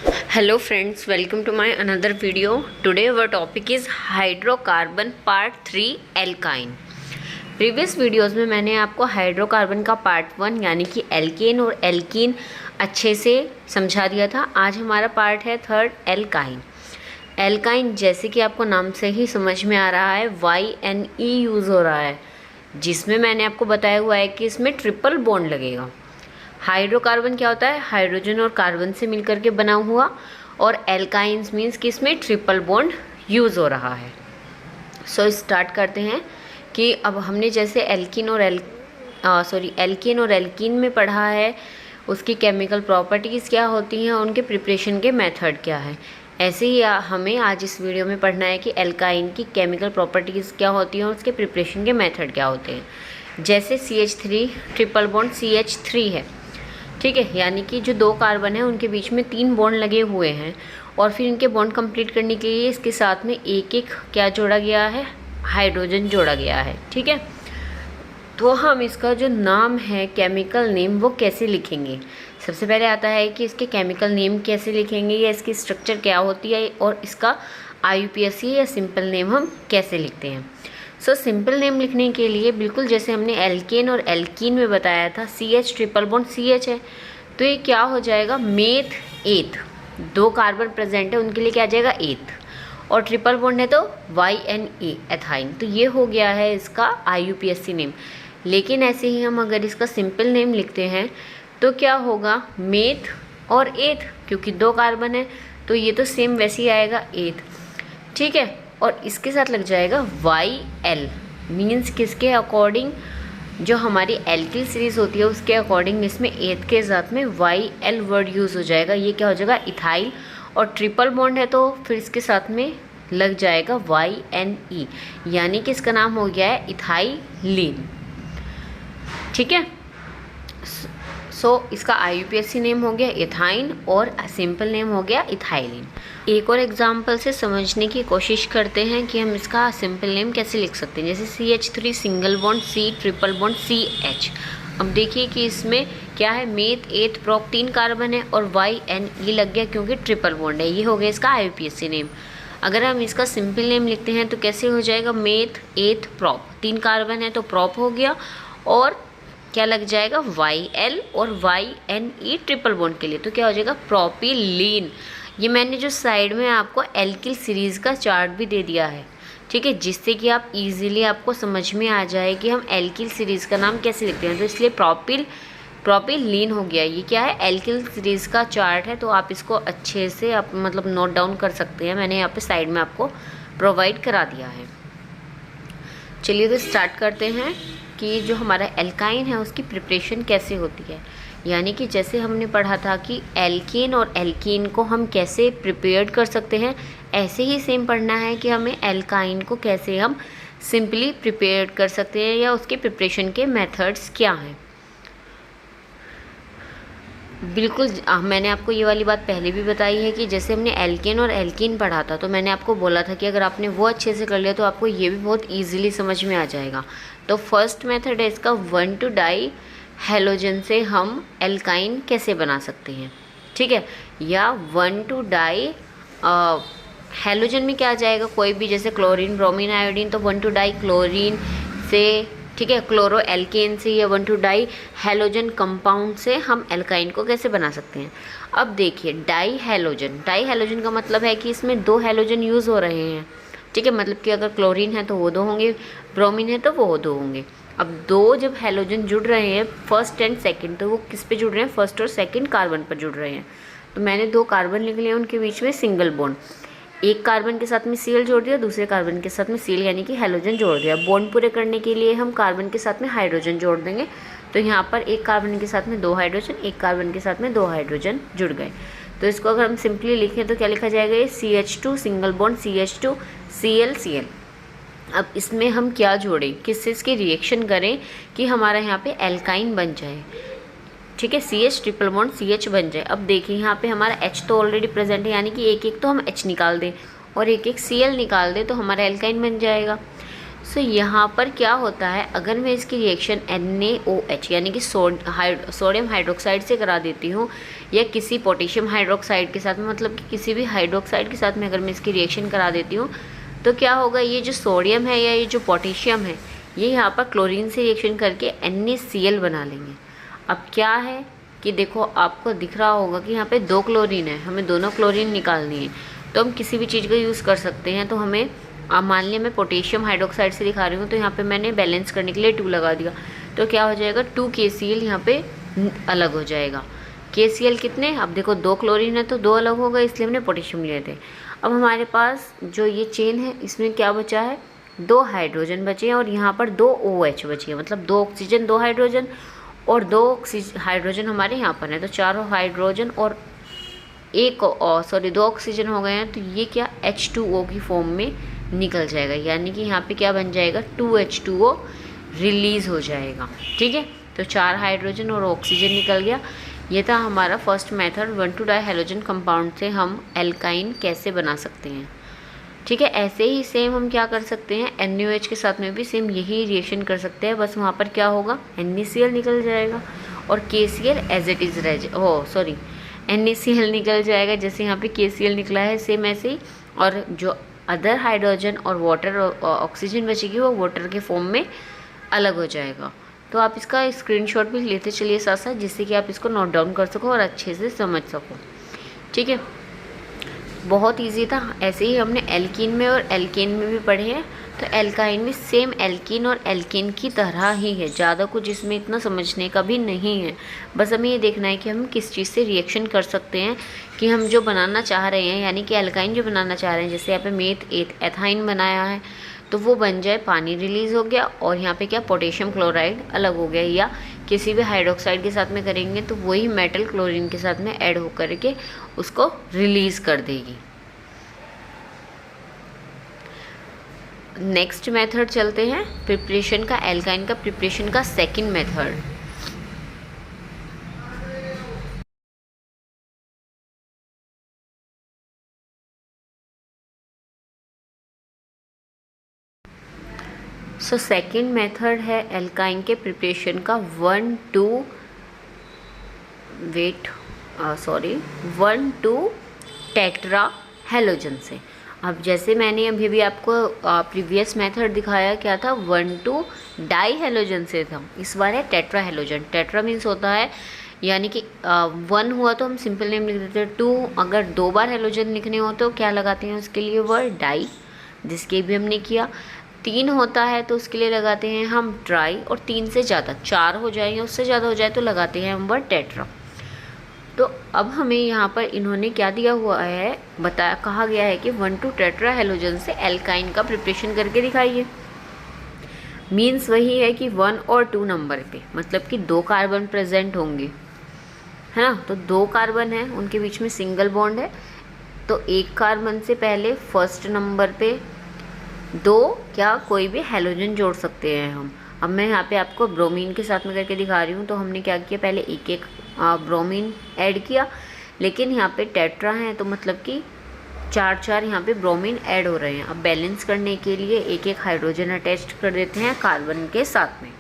Hello friends, welcome to my another video. Today our topic is hydrocarbon part 3 alkyne. Previous videos में मैंने आपको hydrocarbon का part 1 यानी कि एल्केन और एल्कीन अच्छे से समझा दिया था। आज हमारा पार्ट है थर्ड एल्काइन। एल्काइन जैसे कि आपको नाम से ही समझ में आ रहा है YNE यूज़ हो रहा है, जिसमें मैंने आपको बताया हुआ है कि इसमें ट्रिपल बॉन्ड लगेगा। हाइड्रोकार्बन क्या होता है? हाइड्रोजन और कार्बन से मिलकर के बना हुआ, और एल्काइंस मीन्स कि इसमें ट्रिपल बॉन्ड यूज़ हो रहा है। सो स्टार्ट करते हैं कि अब हमने जैसे एल्केन और एल्कीन में पढ़ा है उसकी केमिकल प्रॉपर्टीज़ क्या होती हैं, उनके प्रिपरेशन के मेथड क्या है, ऐसे ही हमें आज इस वीडियो में पढ़ना है कि एल्काइन की केमिकल प्रॉपर्टीज़ क्या होती हैं और उसके प्रिपरेशन के मेथड क्या होते हैं। जैसे CH3 ट्रिपल बॉन्ड CH3 है, ठीक है, यानी कि जो दो कार्बन है उनके बीच में 3 बॉन्ड लगे हुए हैं, और फिर इनके बॉन्ड कंप्लीट करने के लिए इसके साथ में एक एक क्या जोड़ा गया है, हाइड्रोजन जोड़ा गया है। ठीक है, तो हम इसका जो नाम है केमिकल नेम वो कैसे लिखेंगे? सबसे पहले आता है कि इसके केमिकल नेम कैसे लिखेंगे या इसकी स्ट्रक्चर क्या होती है, और इसका IUPAC या सिंपल नेम हम कैसे लिखते हैं। सो सिंपल नेम लिखने के लिए बिल्कुल जैसे हमने एल्केन और एल्कीन में बताया था, CH ट्रिपल बॉन्ड CH है, तो ये क्या हो जाएगा, मेथ एथ। दो कार्बन प्रेजेंट है उनके लिए क्या आ जाएगा, एथ, और ट्रिपल बॉन्ड है तो YNE एथाइन। तो ये हो गया है इसका IUPAC नेम। लेकिन ऐसे ही हम अगर इसका सिंपल नेम लिखते हैं तो क्या होगा, मेथ और एथ, क्योंकि दो कार्बन है तो ये तो सेम वैसे ही आएगा, एथ। ठीक है, और इसके साथ लग जाएगा YL, मीन्स किसके अकॉर्डिंग, जो हमारी एल्किल सीरीज़ होती है उसके अकॉर्डिंग इसमें एथ के साथ में YL वर्ड यूज़ हो जाएगा। ये क्या हो जाएगा, इथाइल, और ट्रिपल बॉन्ड है तो फिर इसके साथ में लग जाएगा YNE, यानी कि इसका नाम हो गया है इथाइलिन। ठीक है, सो इसका IUPAC नेम हो गया इथाइन और सिंपल नेम हो गया इथाइलिन। एक और एग्जांपल से समझने की कोशिश करते हैं कि हम इसका सिंपल नेम कैसे लिख सकते हैं। जैसे CH3 single bond C triple bond CH। अब देखिए कि इसमें क्या है, मेथ एथ प्रोप 3 कार्बन है और YNE लग गया क्योंकि ट्रिपल बॉन्ड है। ये हो गया इसका IUPAC नेम। अगर हम इसका सिंपल नेम लिखते हैं तो कैसे हो जाएगा, मेथ एथ प्रोप 3 कार्बन है तो प्रोप हो गया, और क्या लग जाएगा, YL और YNE ट्रिपल बॉन्ड के लिए तो क्या हो जाएगा, प्रोपिलीन। ये मैंने जो साइड में आपको एल्किल सीरीज़ का चार्ट भी दे दिया है, ठीक है, जिससे कि आप इजीली आपको समझ में आ जाए कि हम एल्किल सीरीज़ का नाम कैसे लिखते हैं। तो इसलिए प्रोपिलीन हो गया। ये क्या है, एल्किल सीरीज़ का चार्ट है, तो आप इसको अच्छे से आप मतलब नोट डाउन कर सकते हैं। मैंने यहाँ पे साइड में आपको प्रोवाइड करा दिया है। चलिए तो स्टार्ट करते हैं कि जो हमारा एल्काइन है उसकी प्रिपरेशन कैसे होती है। यानी कि जैसे हमने पढ़ा था कि एल्केन और एल्कीन को हम कैसे प्रिपेयर्ड कर सकते हैं, ऐसे ही सेम पढ़ना है कि हमें एल्काइन को कैसे हम सिंपली प्रिपेयर्ड कर सकते हैं या उसके प्रिपरेशन के मेथड्स क्या हैं। बिल्कुल मैंने आपको ये वाली बात पहले भी बताई है कि जैसे हमने एल्केन और एल्कीन पढ़ा था तो मैंने आपको बोला था कि अगर आपने वो अच्छे से कर लिया तो आपको ये भी बहुत ईजिली समझ में आ जाएगा। तो फर्स्ट मेथड है इसका 1,2 डाई हेलोजन से हम एल्काइन कैसे बना सकते हैं। ठीक है, या 1,2 डाई हेलोजन में क्या आ जाएगा, कोई भी, जैसे क्लोरीन ब्रोमीन आयोडीन, तो 1,2 डाई क्लोरीन से, ठीक है, क्लोरो एल्केन से, या 1,2 डाई हेलोजन कंपाउंड से हम एल्काइन को कैसे बना सकते हैं। अब देखिए डाई हेलोजन का मतलब है कि इसमें 2 हेलोजन यूज़ हो रहे हैं। ठीक है, मतलब कि अगर क्लोरीन है तो वो 2 होंगे, ब्रोमीन है तो वो 2 होंगे। अब 2 जब हेलोजन जुड़ रहे हैं फर्स्ट एंड सेकंड, तो वो किस पे जुड़ रहे हैं, फर्स्ट और सेकंड कार्बन पर जुड़ रहे हैं। तो मैंने 2 कार्बन लिख लिए, उनके बीच में सिंगल बॉन्ड, एक कार्बन के साथ में Cl जोड़ दिया, दूसरे कार्बन के साथ में Cl यानी कि हेलोजन जोड़ दिया। बॉन्ड पूरे करने के लिए हम कार्बन के साथ में हाइड्रोजन जोड़ देंगे। तो यहाँ पर एक कार्बन के साथ में 2 हाइड्रोजन, एक कार्बन के साथ में 2 हाइड्रोजन जुड़ गए। तो इसको अगर हम सिंपली लिखें तो क्या लिखा जाएगा, ये CH2 single bond CH2 Cl। अब इसमें हम क्या जोड़ें, किससे इसकी रिएक्शन करें कि हमारा यहाँ पे एल्काइन बन जाए। ठीक है, CH ट्रिपल बॉन्ड CH बन जाए। अब देखिए यहाँ पे हमारा H तो ऑलरेडी प्रेजेंट है, यानी कि एक एक तो हम H निकाल दें और एक एक Cl निकाल दें तो हमारा एल्काइन बन जाएगा। सो यहाँ पर क्या होता है, अगर मैं इसकी रिएक्शन NaOH यानी कि सोडियम हाइड्रोक्साइड से करा देती हूँ या किसी पोटेशियम हाइड्रोक्साइड के साथ में, मतलब कि किसी भी हाइड्रोक्साइड के साथ में अगर मैं इसकी रिएक्शन करा देती हूँ, तो क्या होगा, ये जो सोडियम है या ये जो पोटेशियम है, ये यहाँ पर क्लोरीन से रिएक्शन करके NaCl बना लेंगे। अब क्या है कि देखो आपको दिख रहा होगा कि यहाँ पे 2 क्लोरीन है, हमें दोनों क्लोरीन निकालनी है। तो हम किसी भी चीज़ का यूज़ कर सकते हैं। तो हमें मान लिया मैं पोटेशियम हाइड्रोक्साइड से दिखा रही हूँ, तो यहाँ पे मैंने बैलेंस करने के लिए 2 लगा दिया, तो क्या हो जाएगा 2 KCl यहाँ पे अलग हो जाएगा। KCl कितने, अब देखो 2 क्लोरीन है तो 2 अलग हो गए, इसलिए हमने पोटेशियम लिए थे। अब हमारे पास जो ये चेन है इसमें क्या बचा है, 2 हाइड्रोजन बचे हैं और यहाँ पर 2 OH बची है, मतलब 2 ऑक्सीजन 2 हाइड्रोजन और 2 हाइड्रोजन हमारे यहाँ पर है, तो 4 हाइड्रोजन और 2 ऑक्सीजन हो गए हैं। तो ये क्या H2O की फॉर्म में निकल जाएगा, यानी कि यहाँ पे क्या बन जाएगा 2H2O रिलीज़ हो जाएगा। ठीक है, तो 4 हाइड्रोजन और ऑक्सीजन निकल गया। ये था हमारा फर्स्ट मेथड, 1,2-डाई हैलोजन कंपाउंड से हम एल्काइन कैसे बना सकते हैं। ठीक है, ऐसे ही सेम हम क्या कर सकते हैं, NaOH के साथ में भी सेम यही रिएक्शन कर सकते हैं, बस वहाँ पर क्या होगा NaCl निकल जाएगा और KCl as it is NaCl निकल जाएगा, जैसे यहाँ पे KCl निकला है सेम ऐसे ही। और जो अदर हाइड्रोजन और वाटर ऑक्सीजन बचेगी वो वाटर के फॉर्म में अलग हो जाएगा। तो आप इसका स्क्रीनशॉट भी लेते चलिए साथ साथ, जिससे कि आप इसको नोट डाउन कर सको और अच्छे से समझ सको। ठीक है, बहुत इजी था। ऐसे ही हमने एल्कीन में और एल्केन में भी पढ़े हैं, तो एल्काइन में सेम एल्कीन और एल्केन की तरह ही है, ज़्यादा कुछ इसमें इतना समझने का भी नहीं है। बस हमें ये देखना है कि हम किस चीज़ से रिएक्शन कर सकते हैं, कि हम जो बनाना चाह रहे हैं यानी कि एल्काइन जो बनाना चाह रहे हैं, जैसे यहाँ पे मेथ एथाइन बनाया है तो वो बन जाए, पानी रिलीज़ हो गया और यहाँ पे क्या पोटेशियम क्लोराइड अलग हो गया, या किसी भी हाइड्रोक्साइड के साथ में करेंगे तो वही मेटल क्लोरीन के साथ में ऐड होकर के उसको रिलीज़ कर देगी। नेक्स्ट मेथड चलते हैं प्रिपरेशन का, एल्काइन का प्रिपरेशन का second method. So second method है एल्काइन के प्रिपरेशन का 1,2 टेट्रा हैलोजन से। अब जैसे मैंने अभी भी आपको प्रीवियस मेथड दिखाया क्या था, 1,2 डाई हैलोजन से था, इस बार है टेट्रा हैलोजन। टेट्रा मीन्स होता है यानी कि 1 हुआ तो हम सिंपल नेम लिख देते हैं, 2 अगर 2 बार हैलोजन लिखने हो तो क्या लगाते हैं उसके लिए वर्ड डाई, जिसके भी हमने किया। 3 होता है तो उसके लिए लगाते हैं हम ट्राई, और 3 से ज़्यादा 4 हो जाए या उससे ज़्यादा हो जाए तो लगाते हैं हम वर्ड टेट्रा। तो अब हमें यहाँ पर इन्होंने क्या दिया हुआ है, कहा गया है कि 1,2 टेट्रा हैलोजन से एल्काइन का प्रिपरेशन करके दिखाइए। मीन्स वही है कि 1 और 2 नंबर पे, मतलब कि 2 कार्बन प्रेजेंट होंगे, है ना। तो 2 कार्बन है, उनके बीच में सिंगल बॉन्ड है, तो 1 कार्बन से पहले फर्स्ट नंबर पे 2 क्या कोई भी हैलोजन जोड़ सकते हैं हम। अब मैं यहाँ पे आपको ब्रोमीन के साथ में करके दिखा रही हूँ, तो हमने क्या किया, पहले एक ब्रोमीन ऐड किया, लेकिन यहाँ पे टेट्रा है तो मतलब कि 4 यहाँ पे ब्रोमीन ऐड हो रहे हैं। अब बैलेंस करने के लिए एक हाइड्रोजन अटैच कर देते हैं कार्बन के साथ में।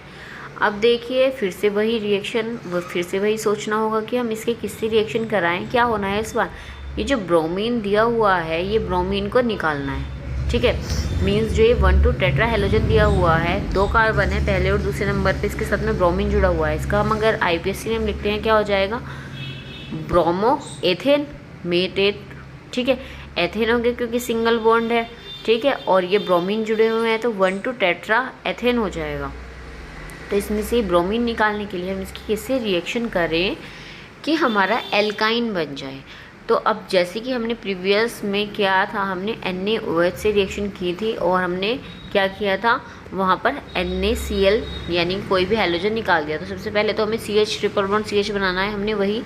अब देखिए फिर से वही रिएक्शन, फिर से वही सोचना होगा कि हम इसके किससे रिएक्शन कराएं। क्या होना है इस बार, ये जो ब्रोमीन दिया हुआ है ये ब्रोमीन को निकालना है। ठीक है, मीन्स जो ये 1,2 टेट्रा हैलोजन दिया हुआ है, 2 कार्बन है पहले और दूसरे नंबर पे, इसके साथ में ब्रोमीन जुड़ा हुआ है। इसका हम अगर IPSC नेम लिखते हैं क्या हो जाएगा, ब्रोमो एथेन मेटेट। ठीक है, एथेन हो गया क्योंकि सिंगल बॉन्ड है। ठीक है, और ये ब्रोमीन जुड़े हुए हैं तो 1,2 टेट्रा एथेन हो जाएगा। तो इसमें से ब्रोमीन निकालने के लिए हम इसकी किससे रिएक्शन करें कि हमारा एल्काइन बन जाए। तो अब जैसे कि हमने प्रीवियस में क्या था, हमने NaOH से रिएक्शन की थी और हमने क्या किया था, वहाँ पर NaCl यानी कोई भी हैलोजन निकाल दिया। तो सबसे पहले तो हमें CH ट्रिपल बॉन्ड CH बनाना है, हमने वही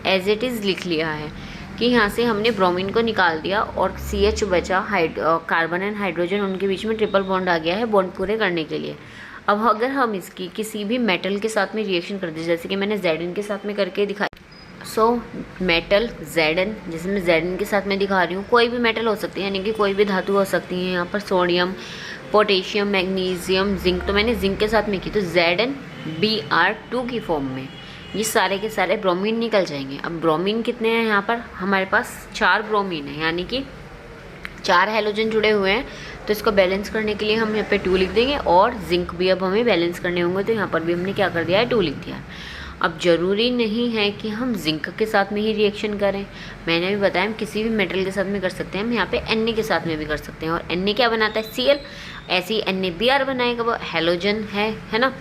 एज इट इज़ लिख लिया है कि यहाँ से हमने ब्रोमीन को निकाल दिया और CH बचा, कार्बन एंड हाइड्रोजन उनके बीच में ट्रिपल बॉन्ड आ गया है बॉन्ड पूरे करने के लिए। अब अगर हम इसकी किसी भी मेटल के साथ में रिएक्शन कर दें, जैसे कि मैंने Zn के साथ में करके दिखाया, मेटल Zn, जिसमें Zn के साथ में दिखा रही हूँ, कोई भी मेटल हो सकती है यानी कि कोई भी धातु हो सकती है। यहाँ पर सोडियम, पोटेशियम, मैग्नीशियम, जिंक, तो मैंने जिंक के साथ में की तो ZnBr2 की फॉर्म में ये सारे के सारे ब्रोमीन निकल जाएंगे। अब ब्रोमीन कितने हैं यहाँ पर, हमारे पास 4 ब्रोमीन है, यानी कि 4 हैलोजन जुड़े हुए हैं। तो इसको बैलेंस करने के लिए हम यहाँ पे 2 लिख देंगे, और जिंक भी अब हमें बैलेंस करने होंगे, तो यहाँ पर भी हमने क्या कर दिया है, 2 लिख दिया है। अब ज़रूरी नहीं है कि हम जिंक के साथ में ही रिएक्शन करें, मैंने भी बताया हम किसी भी मेटल के साथ में कर सकते हैं, हम यहाँ पे Na के साथ में भी कर सकते हैं। और Na क्या बनाता है, Cl, ऐसे ही NaBr बनाएगा, वो हैलोजन है ना,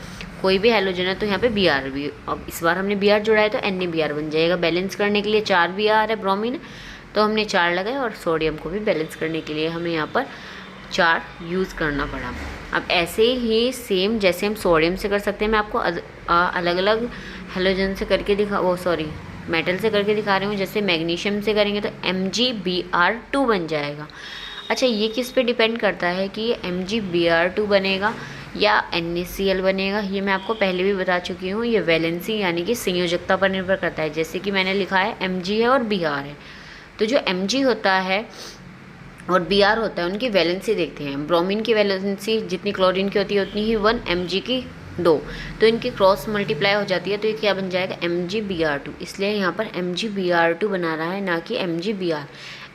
कोई भी हैलोजन है तो यहाँ पे Br भी, अब इस बार हमने Br जोड़ा है तो NaBr बन जाएगा। बैलेंस करने के लिए 4 Br है ब्रोमीन, तो हमने 4 लगाए, और सोडियम को भी बैलेंस करने के लिए हमें यहाँ पर 4 यूज़ करना पड़ा। अब ऐसे ही सेम जैसे हम सोडियम से कर सकते हैं, मैं आपको अलग अलग हैलोजन से करके मेटल से करके दिखा रही हूँ। जैसे मैग्नीशियम से करेंगे तो MgBr2 बन जाएगा। अच्छा, ये किस पे डिपेंड करता है कि ये MgBr2 बनेगा या NaCl बनेगा, ये मैं आपको पहले भी बता चुकी हूँ। ये वैलेंसी यानी कि संयोजकता पर निर्भर करता है। जैसे कि मैंने लिखा है Mg है और Br है, तो जो Mg होता है और Br होता है उनकी वैलेंसी देखते हैं। ब्रोमीन की वैलेंसी जितनी क्लोरीन की होती है उतनी ही 1, Mg की 2, तो इनकी क्रॉस मल्टीप्लाई हो जाती है, तो ये क्या बन जाएगा, MgBr2। इसलिए यहाँ पर MgBr2 बना रहा है, ना कि MgBr।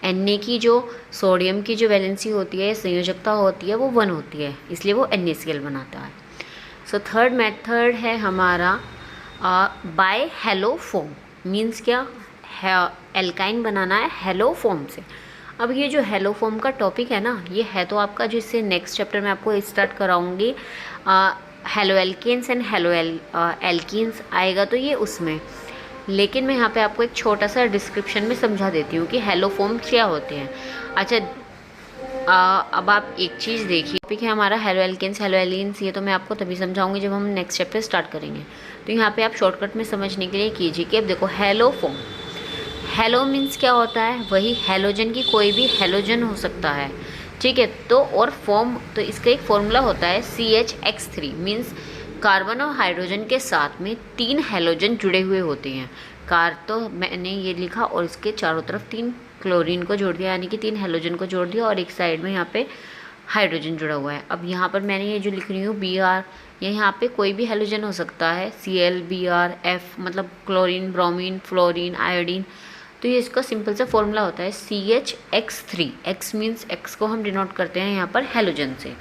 Na की जो सोडियम की जो वैलेंसी होती है, संयोजकता होती है, वो 1 होती है, इसलिए वो NaCl बनाता है। सो थर्ड मेथड है हमारा बाय हैलो फॉर्म, मीन्स क्या, एल्काइन बनाना है हैलो फॉर्म से। अब ये जो हैलो फॉर्म का टॉपिक है ना, ये है तो आपका जो इससे नेक्स्ट चैप्टर में आपको स्टार्ट कराऊंगी, haloalkanes and haloalkenes आएगा, तो ये उसमें, लेकिन मैं यहाँ पे आपको एक छोटा सा डिस्क्रिप्शन में समझा देती हूँ कि हैलो फॉर्म क्या होते हैं। अच्छा, अब आप एक चीज़ देखिए, टॉपिक है हमारा हैलो एल्केन्स हैलो एलीन्स, ये तो मैं आपको तभी समझाऊंगी जब हम नेक्स्ट चैप्टर स्टार्ट करेंगे। तो यहाँ पे आप शॉर्टकट में समझने के लिए कीजिए कि अब देखो हैलो फॉर्म, हैलो मीन्स क्या होता है, वही हैलोजन की कोई भी हैलोजन हो सकता है, ठीक है। तो और फॉर्म, तो इसका एक फॉर्मूला होता है CHX3, मीन्स कार्बन और हाइड्रोजन के साथ में 3 हैलोजन जुड़े हुए होते हैं। तो मैंने ये लिखा और इसके चारों तरफ 3 क्लोरीन को जोड़ दिया, यानी कि 3 हैलोजन को जोड़ दिया, और एक साइड में यहाँ पे हाइड्रोजन जुड़ा हुआ है। अब यहाँ पर मैंने ये जो लिख रही हूँ Br, यहाँ पे कोई भी हैलोजन हो सकता है, Cl, Br, F मतलब क्लोरीन, ब्रोमीन, फ्लोरीन, आयोडीन। तो ये इसका सिंपल सा फॉर्मूला होता है CHX3, X मीन्स X को हम डिनोट करते हैं यहाँ पर हैलोजन से।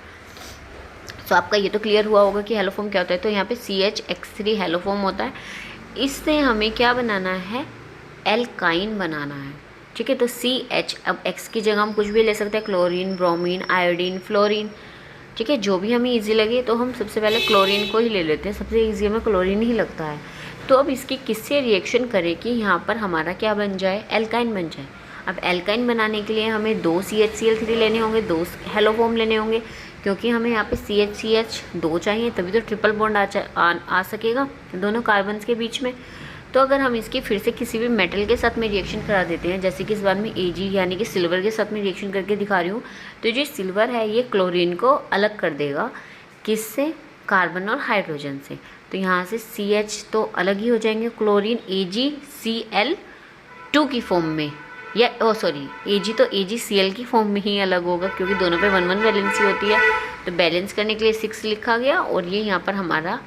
तो आपका ये तो क्लियर हुआ होगा कि हैलो फॉर्म क्या होता है। तो यहाँ पे CHX3 हैलो फॉर्म होता है, इससे हमें क्या बनाना है, एल्काइन बनाना है, ठीक है। तो CH, अब X की जगह हम कुछ भी ले सकते हैं, क्लोरीन, ब्रोमीन, आयोडीन, फ्लोरीन, ठीक है, जो भी हमें ईजी लगे। तो हम सबसे पहले क्लोरीन को ही ले लेते हैं, सबसे ईजी हमें क्लोरीन ही लगता है। तो अब इसकी किससे रिएक्शन करे कि यहाँ पर हमारा क्या बन जाए, एल्काइन बन जाए। अब एल्काइन बनाने के लिए हमें 2 CHCl3 लेने होंगे, 2 हैलो फॉर्म लेने होंगे, क्योंकि हमें यहाँ पे CH2 चाहिए, तभी तो ट्रिपल बॉन्ड आ सकेगा दोनों कार्बन्स के बीच में। तो अगर हम इसकी फिर से किसी भी मेटल के साथ में रिएक्शन करा देते हैं, जैसे कि इस बार में Ag यानी कि सिल्वर के साथ में रिएक्शन करके दिखा रही हूँ, तो जो सिल्वर है ये क्लोरीन को अलग कर देगा, किससे, कार्बन और हाइड्रोजन से। तो यहाँ से CH तो अलग ही हो जाएंगे, क्लोरीन AgCl2 की फॉर्म में, या Ag तो AgCl की फॉर्म में ही अलग होगा, क्योंकि दोनों पे 1-1 वैलेंसी होती है। तो बैलेंस करने के लिए 6 लिखा गया, और ये यहाँ पर हमारा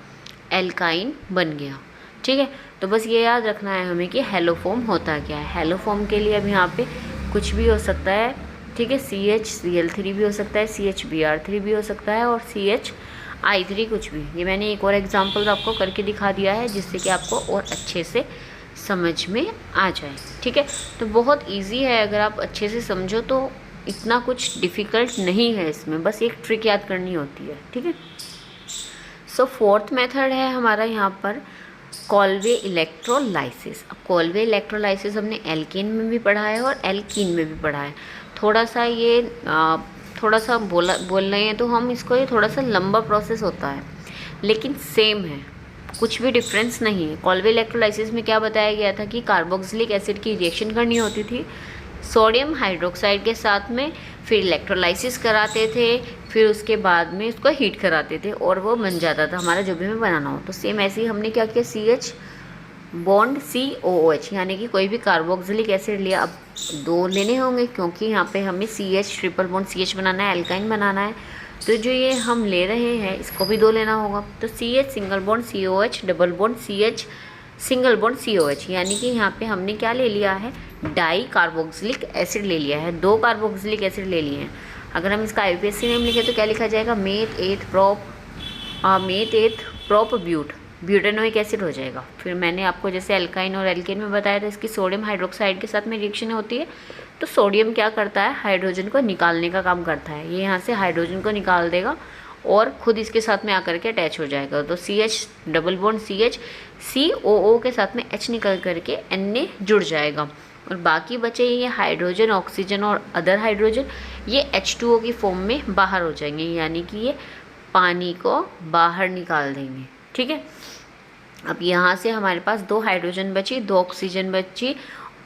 एल्काइन बन गया, ठीक है। तो बस ये याद रखना है हमें कि हैलो फॉर्म होता क्या है। हैलो फॉर्म के लिए अब यहाँ पे कुछ भी हो सकता है, ठीक है, CHCl3 भी हो सकता है, CHBr3 भी हो सकता है, और CHI3 कुछ भी। ये मैंने एक और एग्जाम्पल आपको करके दिखा दिया है, जिससे कि आपको और अच्छे से समझ में आ जाए, ठीक है। तो बहुत इजी है, अगर आप अच्छे से समझो तो इतना कुछ डिफ़िकल्ट नहीं है इसमें, बस एक ट्रिक याद करनी होती है, ठीक है। सो फोर्थ मेथड है हमारा यहाँ पर कॉल्वे इलेक्ट्रोलाइसिस। अब कॉल्वे इलेक्ट्रोलाइसिस हमने एल्केन में भी पढ़ा है और एल्कीन में भी पढ़ा है। थोड़ा सा बोल रहे हैं तो हम इसको, ये थोड़ा सा लंबा प्रोसेस होता है, लेकिन सेम है, कुछ भी डिफरेंस नहीं है। कॉल्वे इलेक्ट्रोलाइसिस में क्या बताया गया था कि कार्बोक्सिलिक एसिड की रिएक्शन करनी होती थी सोडियम हाइड्रोक्साइड के साथ में, फिर इलेक्ट्रोलाइसिस कराते थे, फिर उसके बाद में उसको हीट कराते थे और वो बन जाता था हमारा जो भी हमें बनाना हो। तो सेम ऐसे ही हमने क्या किया, CH बॉन्ड COOH यानी कि कोई भी कार्बोक्सिलिक एसिड लिया। अब 2 लेने होंगे क्योंकि यहाँ पे हमें CH ट्रिपल बॉन्ड CH बनाना है, एल्काइन बनाना है। तो जो ये हम ले रहे हैं इसको भी 2 लेना होगा। तो CH single bond COH double bond CH single bond COH, यानी कि यहाँ पे हमने क्या ले लिया है, डाई कार्बोक्सिलिक एसिड ले लिया है, 2 कार्बोक्सिलिक एसिड ले लिए हैं। अगर हम इसका IUPAC नेम लिखें तो क्या लिखा जाएगा, मेथ एथ प्रोप ब्यूटेनोइक एसिड हो जाएगा। फिर मैंने आपको जैसे एल्काइन और एल्केन में बताया था, इसकी सोडियम हाइड्रोक्साइड के साथ में रिएक्शन होती है, तो सोडियम क्या करता है, हाइड्रोजन को निकालने का काम करता है। ये यहाँ से हाइड्रोजन को निकाल देगा और खुद इसके साथ में आकर के अटैच हो जाएगा। तो CH double bond CH COO के साथ में H निकल करके Na जुड़ जाएगा, और बाकी बचे ये हाइड्रोजन, ऑक्सीजन और अदर हाइड्रोजन, ये H2O की फॉर्म में बाहर हो जाएंगे, यानी कि ये पानी को बाहर निकाल देंगे। ठीक है, अब यहाँ से हमारे पास 2 हाइड्रोजन बची, 2 ऑक्सीजन बची,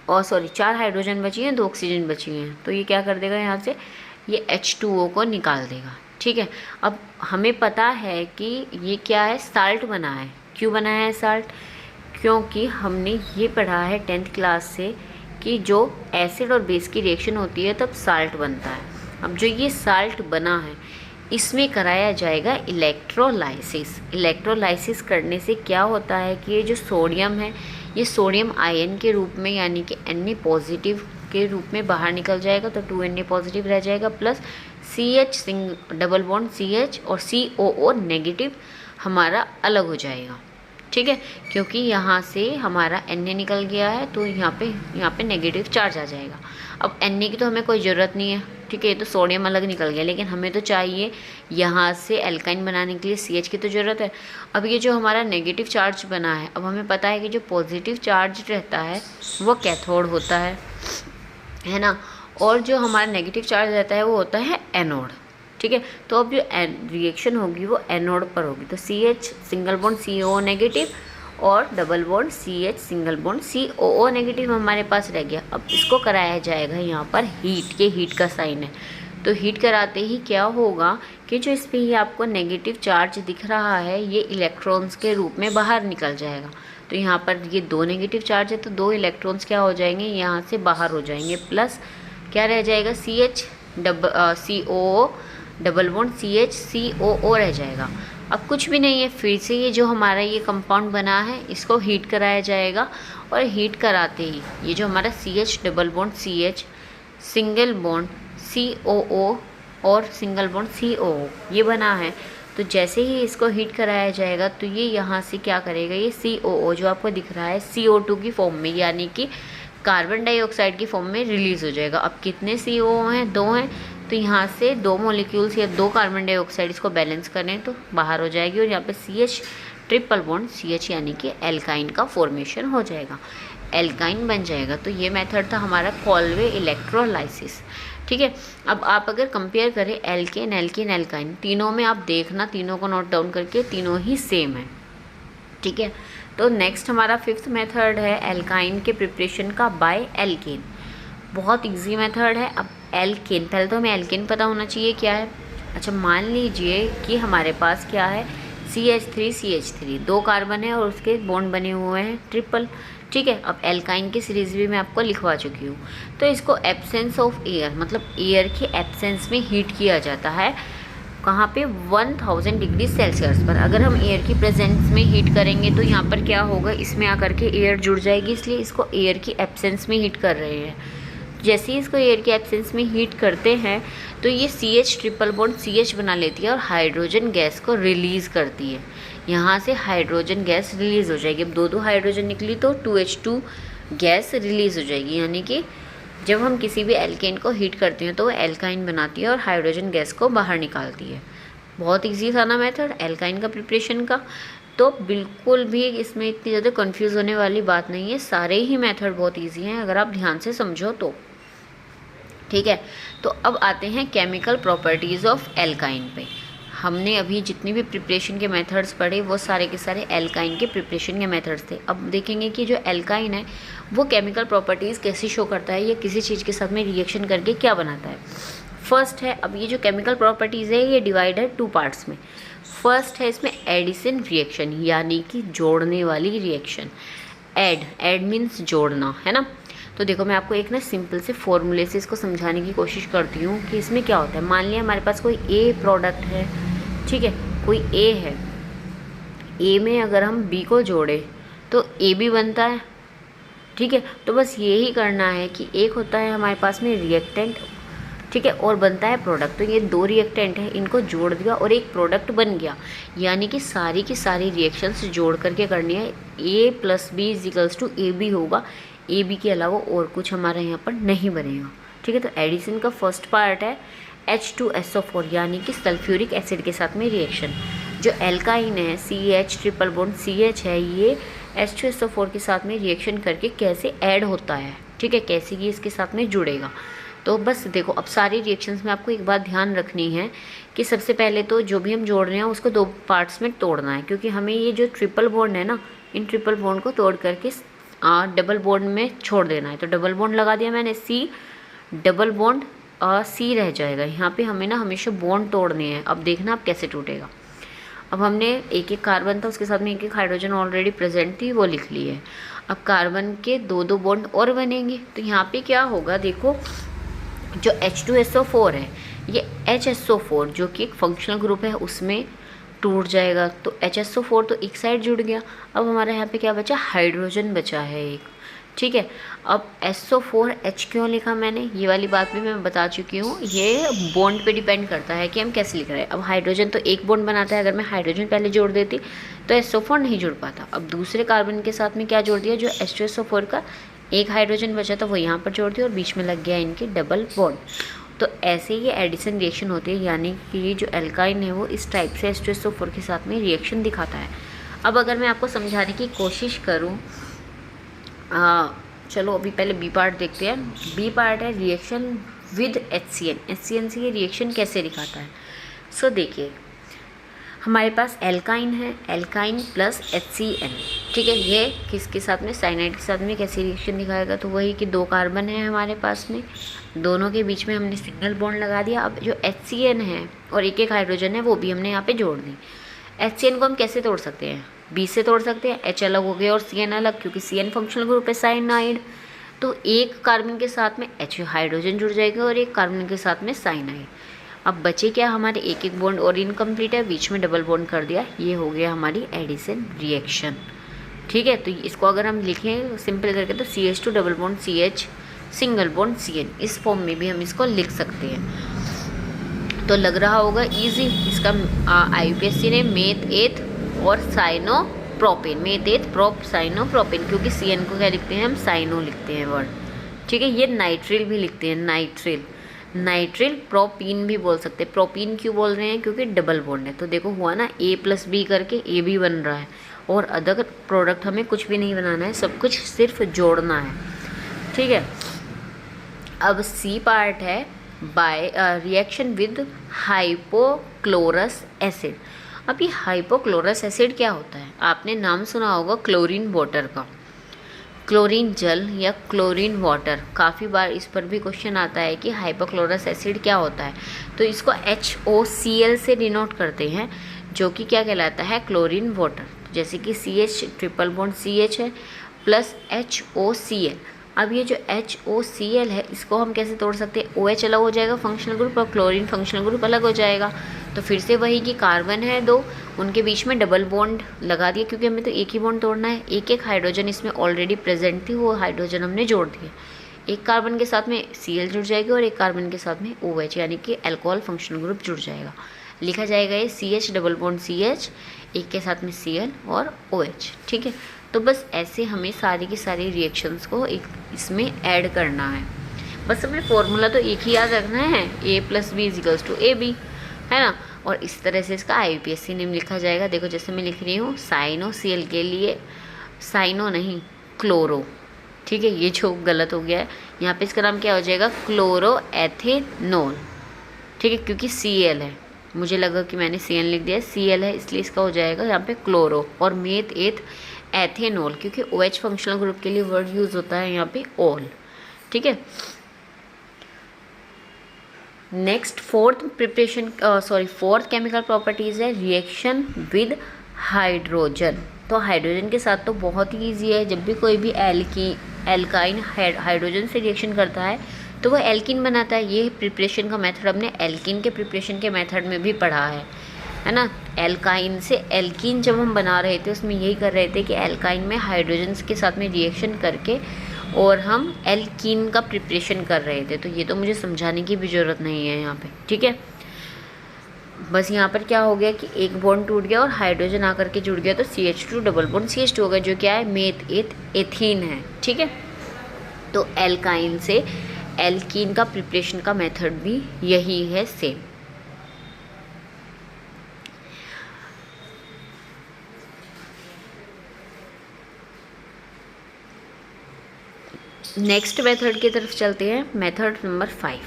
और 4 हाइड्रोजन बची हैं, 2 ऑक्सीजन बची हैं। तो ये क्या कर देगा, यहाँ से ये H2O को निकाल देगा। ठीक है, अब हमें पता है कि ये क्या है, साल्ट बना है। क्यों बना है साल्ट, क्योंकि हमने ये पढ़ा है 10th क्लास से कि जो एसिड और बेस की रिएक्शन होती है तब साल्ट बनता है। अब जो ये साल्ट बना है इसमें कराया जाएगा इलेक्ट्रोलाइसिस। इलेक्ट्रोलाइसिस करने से क्या होता है कि ये जो सोडियम है ये सोडियम आयन के रूप में, यानी कि Na पॉजिटिव के रूप में बाहर निकल जाएगा, तो 2Na पॉजिटिव रह जाएगा, plus CH double bond CH और COO नेगेटिव हमारा अलग हो जाएगा। ठीक है, क्योंकि यहाँ से हमारा Na निकल गया है तो यहाँ पे नेगेटिव चार्ज आ जाएगा। अब Na की तो हमें कोई ज़रूरत नहीं है, ठीक है, ये तो सोडियम अलग निकल गया, लेकिन हमें तो चाहिए यहाँ से एल्काइन बनाने के लिए CH की तो ज़रूरत है। अब ये जो हमारा नेगेटिव चार्ज बना है, अब हमें पता है कि जो पॉजिटिव चार्ज रहता है वो कैथोड होता है ना, और जो हमारा नेगेटिव चार्ज रहता है वो होता है एनोड। ठीक है, तो अब जो रिएक्शन होगी वो एनोड पर होगी, तो CH single bond COO negative और double bond CH single bond COO negative हमारे पास रह गया। अब इसको कराया जाएगा यहाँ पर हीट, ये हीट का साइन है, तो हीट कराते ही क्या होगा कि जो इस पर ही आपको नेगेटिव चार्ज दिख रहा है ये इलेक्ट्रॉन्स के रूप में बाहर निकल जाएगा। तो यहाँ पर ये 2 नेगेटिव चार्ज है तो 2 इलेक्ट्रॉन्स क्या हो जाएंगे, यहाँ से बाहर हो जाएंगे, प्लस क्या रह जाएगा, CH COO double bond CH COO रह जाएगा। अब कुछ भी नहीं है, फिर से ये जो हमारा ये कंपाउंड बना है इसको हीट कराया जाएगा, और हीट कराते ही ये जो हमारा CH double bond CH single bond COO और सिंगल बॉन्ड COO ये बना है, तो जैसे ही इसको हीट कराया जाएगा तो ये यहाँ से क्या करेगा, ये COO जो आपको दिख रहा है CO2 की फॉर्म में, यानी कि कार्बन डाइऑक्साइड की फॉर्म में रिलीज़ हो जाएगा। अब कितने COO हैं, 2 हैं, तो यहाँ से 2 मॉलिक्यूल्स या 2 कार्बन डाइऑक्साइड इसको बैलेंस करें तो बाहर हो जाएगी, और यहाँ पे CH ट्रिपल बॉन्ड CH यानी कि एल्काइन का फॉर्मेशन हो जाएगा, एल्काइन बन जाएगा। तो ये मेथड था हमारा कॉलवे इलेक्ट्रोलाइसिस। ठीक है, अब आप अगर कंपेयर करें एल्केन एल्केन एल्काइन, तीनों में आप देखना, तीनों को नोट डाउन करके, तीनों ही सेम है। ठीक है, तो नेक्स्ट हमारा 5th मेथड है एल्काइन के प्रिपरेशन का बाय एल्केन। बहुत इजी मेथड है। अब एल्केन, पहले तो हमें एल्केन पता होना चाहिए क्या है। अच्छा, मान लीजिए कि हमारे पास क्या है, CH3 2 कार्बन है और उसके बॉन्ड बने हुए हैं ट्रिपल। ठीक है, अब एल्काइन की सीरीज भी मैं आपको लिखवा चुकी हूँ। तो इसको एब्सेंस ऑफ एयर, मतलब एयर के एब्सेंस में हीट किया जाता है। कहाँ पे, 1000 डिग्री सेल्सियस पर। अगर हम एयर की प्रेजेंस में हीट करेंगे तो यहाँ पर क्या होगा, इसमें आकर के एयर जुड़ जाएगी, इसलिए इसको एयर की एब्सेंस में हीट कर रहे हैं। जैसे ही इसको एयर के एब्सेंस में हीट करते हैं तो ये CH ट्रिपल बॉन्ड CH बना लेती है और हाइड्रोजन गैस को रिलीज़ करती है। यहाँ से हाइड्रोजन गैस रिलीज़ हो जाएगी। अब 2 हाइड्रोजन निकली तो 2H2 गैस रिलीज़ हो जाएगी, यानी कि जब हम किसी भी एल्केन को हीट करते हैं तो वो एल्काइन बनाती है और हाइड्रोजन गैस को बाहर निकालती है। बहुत ईजी था ना मेथड एल्काइन का प्रिपरेशन का, तो बिल्कुल भी इसमें इतनी ज़्यादा कंफ्यूज होने वाली बात नहीं है। सारे ही मेथड बहुत ईजी हैं अगर आप ध्यान से समझो तो। ठीक है, तो अब आते हैं केमिकल प्रॉपर्टीज़ ऑफ एल्काइन पे। हमने अभी जितनी भी प्रिपरेशन के मेथड्स पढ़े वो सारे के सारे एल्काइन के प्रिपरेशन के मेथड्स थे। अब देखेंगे कि जो एल्काइन है वो केमिकल प्रॉपर्टीज़ कैसे शो करता है, या किसी चीज़ के साथ में रिएक्शन करके क्या बनाता है। फर्स्ट है, अब ये जो केमिकल प्रॉपर्टीज़ है ये डिवाइड है 2 पार्ट्स में। फर्स्ट है इसमें एडिशन रिएक्शन, यानी कि जोड़ने वाली रिएक्शन। एड मीन्स जोड़ना, है ना। तो देखो मैं आपको एक ना सिंपल से फॉर्मूले से इसको समझाने की कोशिश करती हूँ कि इसमें क्या होता है। मान लिया हमारे पास कोई ए प्रोडक्ट है, ठीक है, कोई ए है, ए में अगर हम बी को जोड़े तो ए भी बनता है, ठीक है। तो बस यही करना है कि एक होता है हमारे पास में रिएक्टेंट, ठीक है, और बनता है प्रोडक्ट। तो ये दो रिएक्टेंट है, इनको जोड़ दिया और एक प्रोडक्ट बन गया। यानी कि सारी की सारी रिएक्शंस जोड़ करके करनी है। A plus B is equals to A B होगा, ए बी के अलावा और कुछ हमारे यहाँ पर नहीं बनेगा, ठीक है। तो एडिशन का फर्स्ट पार्ट है H2SO4 यानी कि सल्फ्यूरिक एसिड के साथ में रिएक्शन। जो एल्काइन है CH ट्रिपल बॉन्ड CH है, ये H2SO4 के साथ में रिएक्शन करके कैसे ऐड होता है, ठीक है, कैसे ये इसके साथ में जुड़ेगा। तो बस देखो अब सारी रिएक्शंस में आपको एक बात ध्यान रखनी है कि सबसे पहले तो जो भी हम जोड़ रहे हैं उसको दो पार्ट्स में तोड़ना है, क्योंकि हमें ये जो ट्रिपल बॉन्ड है ना, इन ट्रिपल बॉन्ड को तोड़ करके डबल बॉन्ड में छोड़ देना है। तो डबल बॉन्ड लगा दिया मैंने C, डबल बॉन्ड C रह जाएगा। यहाँ पे हमें ना हमेशा बॉन्ड तोड़ने हैं। अब देखना आप कैसे टूटेगा। अब हमने एक एक कार्बन था, उसके साथ में एक एक हाइड्रोजन ऑलरेडी प्रेजेंट थी, वो लिख ली है। अब कार्बन के दो दो बॉन्ड और बनेंगे। तो यहाँ पे क्या होगा, देखो जो H2SO4 है ये HSO4 जो कि एक फंक्शनल ग्रुप है उसमें टूट जाएगा। तो HSO4 तो एक साइड जुड़ गया। अब हमारे यहाँ पे क्या बचा, हाइड्रोजन बचा है एक, ठीक है। अब SO4H क्यों लिखा मैंने, ये वाली बात भी मैं बता चुकी हूँ। ये बॉन्ड पे डिपेंड करता है कि हम कैसे लिख रहे हैं। अब हाइड्रोजन तो एक बॉन्ड बनाता है, अगर मैं हाइड्रोजन पहले जोड़ देती तो SO4 नहीं जुड़ पाता। अब दूसरे कार्बन के साथ में क्या जोड़ दिया, जो H2SO4 का एक हाइड्रोजन बचा था वो यहाँ पर जोड़ दिया और बीच में लग गया इनके डबल बॉन्ड। तो ऐसे ये एडिशन रिएक्शन होती है, यानी कि ये जो एल्काइन है वो इस टाइप से H2SO4 के साथ में रिएक्शन दिखाता है। अब अगर मैं आपको समझाने की कोशिश करूँ, चलो अभी पहले बी पार्ट देखते हैं। बी पार्ट है रिएक्शन विद HCN। HCN से ये रिएक्शन कैसे दिखाता है। सो देखिए हमारे पास एल्काइन है, एल्काइन प्लस HCN, ठीक है। ये किसके साथ में, साइनाइड के साथ में कैसे रिएक्शन दिखाएगा। तो वही कि दो कार्बन है हमारे पास में, दोनों के बीच में हमने सिंगल बॉन्ड लगा दिया। अब जो HCN है और एक एक हाइड्रोजन है वो भी हमने यहाँ पे जोड़ दी। HCN को हम कैसे तोड़ सकते हैं, B से तोड़ सकते हैं। H अलग हो गया और CN अलग, क्योंकि CN फंक्शनल ग्रुप है साइनाइड। तो एक कार्बन के साथ में H हाइड्रोजन जुड़ जाएगा और एक कार्बन के साथ में साइनाइड। अब बचे क्या हमारे, एक एक बॉन्ड और इनकम्प्लीट है, बीच में डबल बॉन्ड कर दिया। ये हो गया हमारी एडिशन रिएक्शन, ठीक है। तो इसको अगर हम लिखें सिंपल करके तो CH2 double bond CH single bond CN, इस फॉर्म में भी हम इसको लिख सकते हैं। तो लग रहा होगा इजी। इसका IUPAC ने मेथ एथ और साइनोप्रोपेन, मेथ एथ प्रोप साइनोप्रोपेन, क्योंकि CN को क्या लिखते हैं हम, साइनो लिखते हैं वर्ड, ठीक है। ये नाइट्रिल भी लिखते हैं, नाइट्रिल, नाइट्रिल प्रोपीन भी बोल सकते हैं। प्रोपीन क्यों बोल रहे हैं, क्योंकि डबल बॉन्ड है। तो देखो हुआ ना, A प्लस B करके A भी बन रहा है और अदर प्रोडक्ट हमें कुछ भी नहीं बनाना है, सब कुछ सिर्फ जोड़ना है, ठीक है। अब C पार्ट है by reaction with hypochlorous acid. अब ये हाइपोक्लोरस एसिड क्या होता है, आपने नाम सुना होगा क्लोरीन वाटर का, क्लोरीन जल या क्लोरीन वाटर। काफ़ी बार इस पर भी क्वेश्चन आता है कि हाइपोक्लोरस एसिड क्या होता है। तो इसको HOCl से डिनोट करते हैं, जो कि क्या कहलाता है, क्लोरीन वाटर। जैसे कि CH ट्रिपल बॉन्ड CH है प्लस HOCl। अब ये जो HOCl है इसको हम कैसे तोड़ सकते हैं, OH अलग हो जाएगा फंक्शनल ग्रुप और क्लोरीन फंक्शनल ग्रुप अलग हो जाएगा। तो फिर से वही कि कार्बन है दो, उनके बीच में डबल बॉन्ड लगा दिया, क्योंकि हमें तो एक ही बॉन्ड तोड़ना है। एक एक हाइड्रोजन इसमें ऑलरेडी प्रेजेंट थी, वो हाइड्रोजन हमने जोड़ दिए। एक कार्बन के साथ में Cl जुड़ जाएगी और एक कार्बन के साथ में OH यानी कि अल्कोहल फंक्शनल ग्रुप जुड़ जाएगा। लिखा जाएगा ये CH डबल बॉन्ड CH, एक के साथ में Cl और OH, ठीक है। तो बस ऐसे हमें सारी की सारी रिएक्शंस को एक इसमें ऐड करना है। बस हमें फॉर्मूला तो एक ही याद रखना है, A plus B is equals to AB, है ना। और इस तरह से इसका IUPAC नेम लिखा जाएगा। देखो जैसे मैं लिख रही हूँ साइनोCl के लिए, साइनो नहीं क्लोरो, ठीक है। ये जो गलत हो गया है, यहाँ पे इसका नाम क्या हो जाएगा, क्लोरो एथेनॉल, ठीक है। क्योंकि Cl है, मुझे लगा कि मैंने CN लिख दिया, Cl है इसलिए इसका हो जाएगा यहाँ पे क्लोरो। और मेथ एथ एथेनॉल, क्योंकि OH फंक्शनल ग्रुप के लिए वर्ड यूज होता है यहाँ पे ऑल, ठीक है। नेक्स्ट फोर्थ केमिकल प्रॉपर्टीज है रिएक्शन विद हाइड्रोजन, तो हाइड्रोजन के साथ तो बहुत ही ईजी है, जब भी कोई भी एल्काइन हाइड्रोजन से रिएक्शन करता है तो वो एल्किन बनाता है। ये प्रिपरेशन का मेथड हमने एल्किन के प्रिपरेशन के मेथड में भी पढ़ा है ना। एल्काइन से एल्किन जब हम बना रहे थे उसमें यही कर रहे थे कि एल्काइन में हाइड्रोजन के साथ में रिएक्शन करके और हम एल्कीन का प्रिपरेशन कर रहे थे। तो ये तो मुझे समझाने की भी ज़रूरत नहीं है यहाँ पे, ठीक है। बस यहाँ पर क्या हो गया कि एक बॉन्ड टूट गया और हाइड्रोजन आकर के जुड़ गया, तो CH2 डबल बॉन्ड CH2 हो गया, जो क्या है मेथ एथीन है, ठीक है। तो एल्काइन से एल्कीन का प्रिपरेशन का मेथड भी यही है, सेम। नेक्स्ट मेथड की तरफ चलते हैं, मेथड नंबर 5,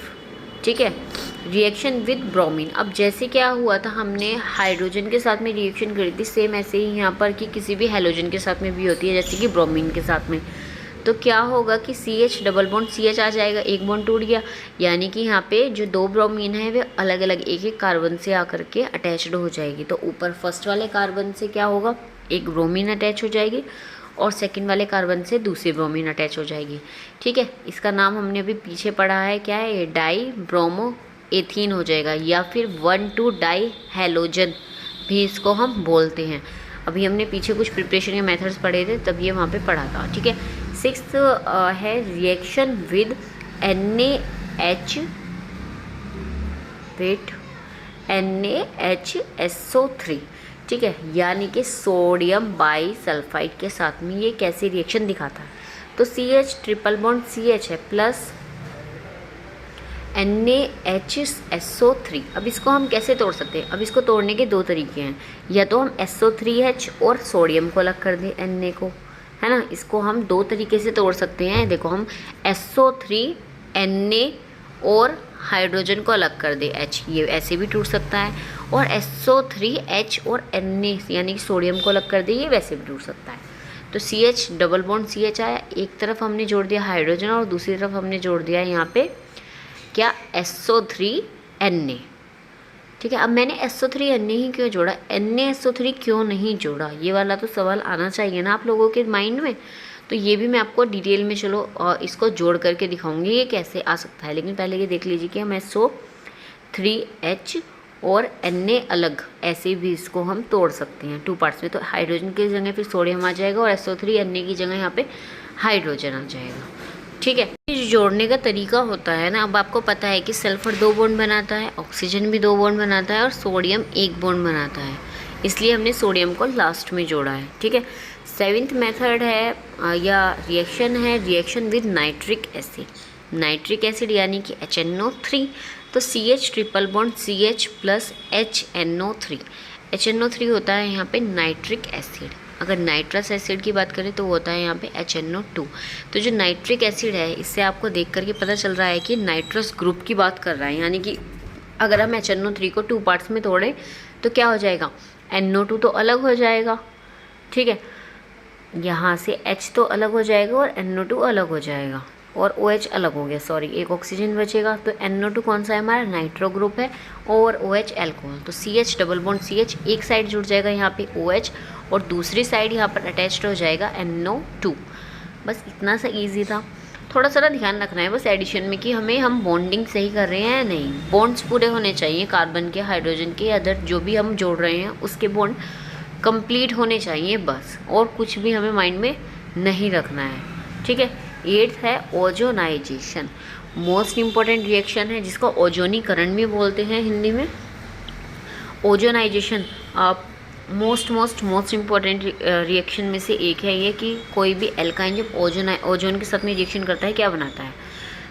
ठीक है। Reaction with bromine. अब जैसे क्या हुआ था, हमने हाइड्रोजन के साथ में रिएक्शन करी थी, सेम ऐसे ही यहाँ पर कि किसी भी हैलोजन के साथ में भी होती है, जैसे कि ब्रोमीन के साथ में। तो क्या होगा कि CH डबल बॉन्ड CH आ जाएगा, एक बॉन्ड टूट गया, यानी कि यहाँ पे जो दो ब्रोमीन है वे अलग अलग एक एक कार्बन से आकर के अटैच्ड हो जाएगी। तो ऊपर फर्स्ट वाले कार्बन से क्या होगा, एक ब्रोमीन अटैच हो जाएगी और सेकंड वाले कार्बन से दूसरी ब्रोमीन अटैच हो जाएगी, ठीक है। इसका नाम हमने अभी पीछे पढ़ा है, क्या है, डाई ब्रोमो एथीन हो जाएगा, या फिर 1,2 डाई हैलोजन भी इसको हम बोलते हैं। अभी हमने पीछे कुछ प्रिपरेशन के मेथड्स पढ़े थे, तब ये वहाँ पे पढ़ा था, ठीक है। 6th है रिएक्शन विद NaHSO3, ठीक है, यानी कि सोडियम बाईसल्फाइड के साथ में ये कैसी रिएक्शन दिखाता है। तो CH ट्रिपल बॉन्ड CH है प्लस NaHSO3। अब इसको हम कैसे तोड़ सकते हैं, अब इसको तोड़ने के दो तरीके हैं, या तो हम SO3H और सोडियम को अलग कर दें, Na को, है ना। इसको हम दो तरीके से तोड़ सकते हैं। देखो, हम SO3 Na और हाइड्रोजन को अलग कर दे H, ये ऐसे भी टूट सकता है, और SO3H और Na यानी कि सोडियम को अलग कर दे, ये वैसे भी टूट सकता है। तो CH डबल बॉन्ड CH आया, एक तरफ हमने जोड़ दिया हाइड्रोजन और दूसरी तरफ हमने जोड़ दिया यहाँ पे क्या, SO3Na, ठीक है। अब मैंने SO3Na ही क्यों जोड़ा, NaSO3 क्यों नहीं जोड़ा, ये वाला तो सवाल आना चाहिए ना आप लोगों के माइंड में। तो ये भी मैं आपको डिटेल में चलो और इसको जोड़ करके दिखाऊंगी ये कैसे आ सकता है। लेकिन पहले ये देख लीजिए कि हम SO3H और Na अलग ऐसे भी इसको हम तोड़ सकते हैं 2 पार्ट्स में। तो हाइड्रोजन की जगह फिर सोडियम आ जाएगा और SO3Na की जगह यहाँ पे हाइड्रोजन आ जाएगा, ठीक है। जो जोड़ने का तरीका होता है ना, अब आपको पता है कि सल्फर 2 बॉन्ड बनाता है, ऑक्सीजन भी 2 बॉन्ड बनाता है और सोडियम 1 बॉन्ड बनाता है, इसलिए हमने सोडियम को लास्ट में जोड़ा है, ठीक है। 7th मेथड है या रिएक्शन है, reaction with nitric acid. Nitric acid यानी कि HNO3। तो CH triple bond CH plus HNO3। HNO3 होता है यहाँ पे नाइट्रिक एसिड। अगर नाइट्रस एसिड की बात करें तो वो होता है यहाँ पे HNO2। तो जो नाइट्रिक एसिड है, इससे आपको देख करके पता चल रहा है कि नाइट्रस ग्रुप की बात कर रहा है, यानी कि अगर हम HNO3 को 2 पार्ट्स में तोड़ें तो क्या हो जाएगा, NO2 तो अलग हो जाएगा, ठीक है, यहाँ से H तो अलग हो जाएगा और NO2 अलग हो जाएगा और OH अलग हो गया, सॉरी, एक ऑक्सीजन बचेगा। तो NO2 कौन सा है, हमारा नाइट्रो ग्रुप है, और OH एल्कोहल। तो CH डबल बॉन्ड CH एक साइड जुड़ जाएगा यहाँ पे OH और दूसरी साइड यहाँ पर अटैच्ड हो जाएगा NO2। बस इतना सा इजी था। थोड़ा सा ध्यान रखना है बस एडिशन में कि हम बॉन्डिंग सही कर रहे हैं या नहीं। बॉन्ड्स पूरे होने चाहिए, कार्बन के, हाइड्रोजन के, अदर जो भी हम जोड़ रहे हैं उसके बॉन्ड कंप्लीट होने चाहिए बस, और कुछ भी हमें माइंड में नहीं रखना है, ठीक है। 8th है ओजोनाइजेशन। मोस्ट इम्पॉर्टेंट रिएक्शन है जिसको ओजोनीकरण भी बोलते हैं हिंदी में। ओजोनाइजेशन मोस्ट इम्पॉर्टेंट रिएक्शन में से एक है ये, कि कोई भी एल्काइन जब ओजोन के साथ में रिएक्शन करता है क्या बनाता है।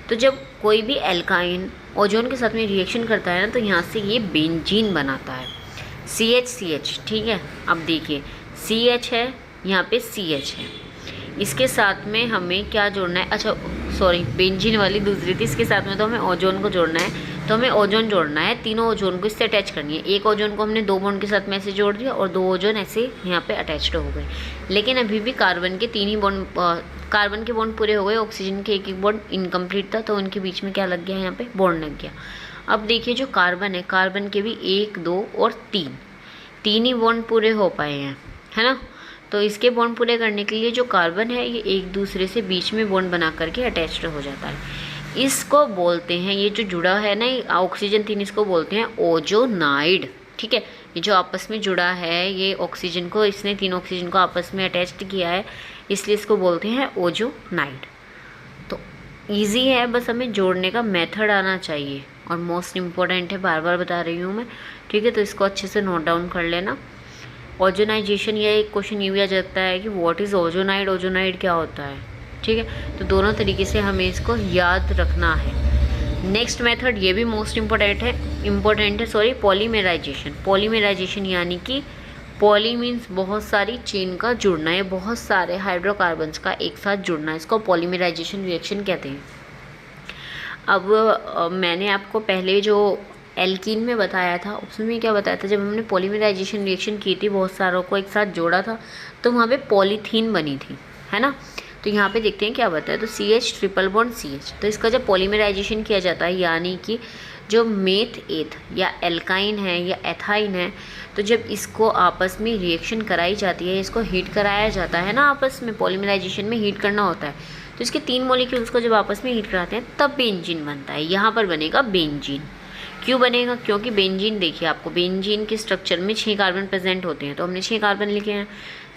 तो जब कोई भी एल्काइन ओजोन के साथ में रिएक्शन करता है ना, तो यहाँ से ये बेंजीन बनाता है, CH, ठीक है। अब देखिए CH है, यहाँ पे CH है, इसके साथ में हमें क्या जोड़ना है, अच्छा सॉरी, बेंजीन वाली दूसरी थी, इसके साथ में तो हमें ओजोन को जोड़ना है। तो हमें ओजोन जोड़ना है, तीनों ओजोन को इससे अटैच करनी है। एक ओजोन को हमने 2 बॉन्ड के साथ में ऐसे जोड़ दिया और 2 ओजोन ऐसे यहाँ पे अटैच्ड हो गए। लेकिन अभी भी कार्बन के 3 ही बॉन्ड, कार्बन के बॉन्ड पूरे हो गए, ऑक्सीजन के एक बॉन्ड इनकम्प्लीट था, तो उनके बीच में क्या लग गया, यहाँ पे बॉन्ड लग गया। अब देखिए जो कार्बन है, कार्बन के भी 1, 2 और 3 ही बॉन्ड पूरे हो पाए हैं, है ना। तो इसके बॉन्ड पूरे करने के लिए जो कार्बन है ये एक दूसरे से बीच में बॉन्ड बना करके अटैच्ड हो जाता है। इसको बोलते हैं, ये जो जुड़ा है ना ऑक्सीजन 3, इसको बोलते हैं ओजोनाइड। ठीक है, ये जो आपस में जुड़ा है, ये ऑक्सीजन को, इसने 3 ऑक्सीजन को आपस में अटैच्ड किया है, इसलिए इसको बोलते हैं ओजोनाइड। तो ईजी है, बस हमें जोड़ने का मेथड आना चाहिए और मोस्ट इम्पोर्टेंट है, बार बार बता रही हूँ मैं। ठीक है, तो इसको अच्छे से नोट डाउन कर लेना। ओजोनाइजेशन, या एक क्वेश्चन ये भी आ जाता है कि व्हाट इज़ ओजोनाइड, ओजोनाइड क्या होता है। ठीक है, तो दोनों तरीके से हमें इसको याद रखना है। नेक्स्ट मेथड ये भी मोस्ट इम्पोर्टेंट है, पॉलीमराइजेशन। पॉलीमराइजेशन यानी कि पॉली मीन्स बहुत सारी चेन का जुड़ना है, बहुत सारे हाइड्रोकार्बन्स का एक साथ जुड़ना है, इसको पॉलीमराइजेशन रिएक्शन कहते हैं। अब मैंने आपको पहले जो एल्कीन में बताया था, उसमें क्या बताया था, जब हमने पॉलीमराइजेशन रिएक्शन की थी, बहुत सारों को एक साथ जोड़ा था, तो वहाँ पे पॉलीथीन बनी थी, है ना। तो यहाँ पे देखते हैं क्या बताया, तो CH ट्रिपल बॉन्ड CH। तो इसका जब पॉलीमराइजेशन किया जाता है, यानी कि जो मेथ एथ या एल्काइन है या एथाइन है, तो जब इसको आपस में रिएक्शन कराई जाती है, इसको हीट कराया जाता है ना, आपस में पॉलीमराइजेशन में हीट करना होता है, तो इसके 3 मॉलिक्यूल्स को जब आपस में हीट कराते हैं तब बेंजीन बनता है। यहाँ पर बनेगा बेंजीन। क्यों बनेगा, क्योंकि बेंजीन, देखिए आपको बेंजीन के स्ट्रक्चर में 6 कार्बन प्रेजेंट होते हैं, तो हमने 6 कार्बन लिखे हैं,